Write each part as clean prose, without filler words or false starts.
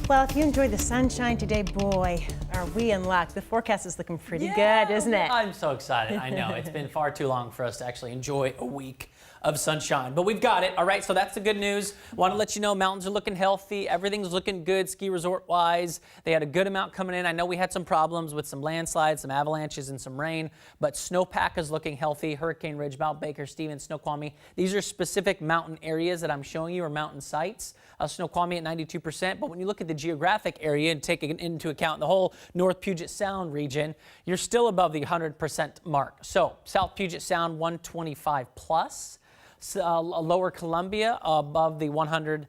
Well, if you enjoyed the sunshine today, boy, are we in luck. The forecast is looking pretty good, isn't it? I'm so excited. I know. It's been far too long for us to actually enjoy a week of sunshine, but we've got it. All right, so that's the good news. Want to let you know mountains are looking healthy. Everything's looking good ski resort wise. They had a good amount coming in. I know we had some problems with some landslides, some avalanches, and some rain, but snowpack is looking healthy. Hurricane Ridge, Mount Baker, Stevens, Snoqualmie. These are specific mountain areas that I'm showing you, or mountain sites. Snoqualmie at 92%, but when you look at the geographic area and take into account the whole North Puget Sound region, you're still above the 100% mark. So South Puget Sound 125 plus, Lower Columbia above the 100%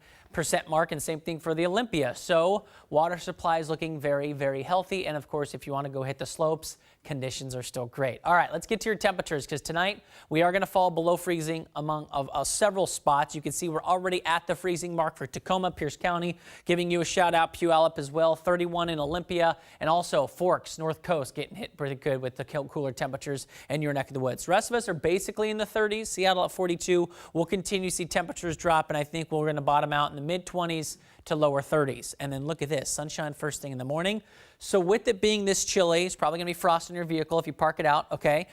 mark, and same thing for the Olympia. So water supply is looking very, very healthy, and of course, if you want to go hit the slopes, conditions are still great. All right, let's get to your temperatures, because tonight we are going to fall below freezing among several spots. You can see we're already at the freezing mark for Tacoma, Pierce County, giving you a shout out, Puyallup as well, 31 in Olympia, and also Forks, North Coast, getting hit pretty good with the cooler temperatures in your neck of the woods. The rest of us are basically in the 30s. Seattle at 42. We'll continue to see temperatures drop, and I think we're going to bottom out in the mid-20s to lower 30s. And then look at this, sunshine first thing in the morning. So with it being this chilly, it's probably going to be frost in your vehicle if you park it out, okay?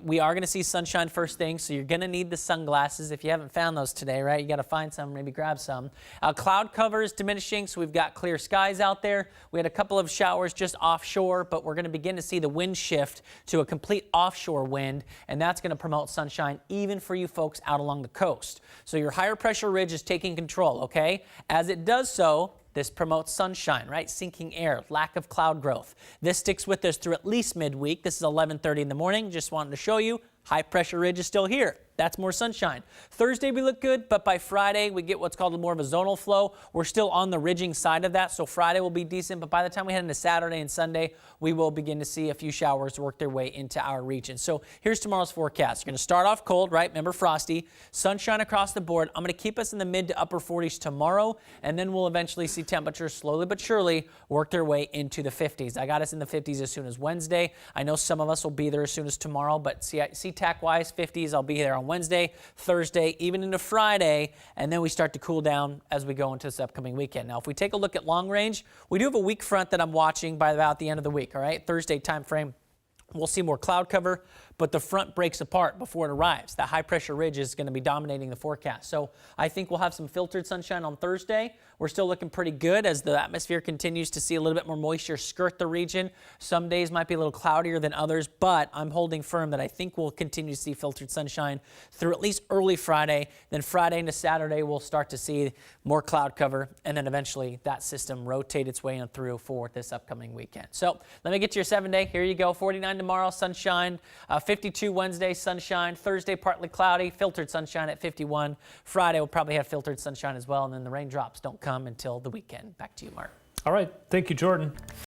We are going to see sunshine first thing, so you're going to need the sunglasses if you haven't found those today, right? You got to find some, maybe grab some. Cloud cover is diminishing, so we've got clear skies out there. We had a couple of showers just offshore, but we're going to begin to see the wind shift to a complete offshore wind, and that's going to promote sunshine even for you folks out along the coast. So your higher pressure ridge is taking control, okay? As it does so, this promotes sunshine, right? Sinking air, lack of cloud growth. This sticks with us through at least midweek. This is 11:30 in the morning. Just wanted to show you high pressure ridge is still here. That's more sunshine. Thursday we look good, but by Friday we get what's called more of a zonal flow. We're still on the ridging side of that, so Friday will be decent, but by the time we head into Saturday and Sunday, we will begin to see a few showers work their way into our region. So here's tomorrow's forecast. You're going to start off cold, right? Remember frosty. Sunshine across the board. I'm going to keep us in the mid to upper 40s tomorrow, and then we'll eventually see temperatures slowly but surely work their way into the 50s. I got us in the 50s as soon as Wednesday. I know some of us will be there as soon as tomorrow, but SeaTac-wise, 50s, I'll be there on Wednesday, Thursday, even into Friday, and then we start to cool down as we go into this upcoming weekend. Now, if we take a look at long range, we do have a weak front that I'm watching by about the end of the week, all right? Thursday time frame, we'll see more cloud cover, but the front breaks apart before it arrives. That high pressure ridge is going to be dominating the forecast. So I think we'll have some filtered sunshine on Thursday. We're still looking pretty good as the atmosphere continues to see a little bit more moisture skirt the region. Some days might be a little cloudier than others, but I'm holding firm that I think we'll continue to see filtered sunshine through at least early Friday. Then Friday into Saturday, we'll start to see more cloud cover, and then eventually that system rotate its way on through for this upcoming weekend. So let me get to your 7-day. Here you go. 49 tomorrow, sunshine. 52 Wednesday, sunshine. Thursday, partly cloudy, filtered sunshine at 51. Friday, we'll probably have filtered sunshine as well, and then the raindrops don't come until the weekend. Back to you, Mark. All right. Thank you, Jordan.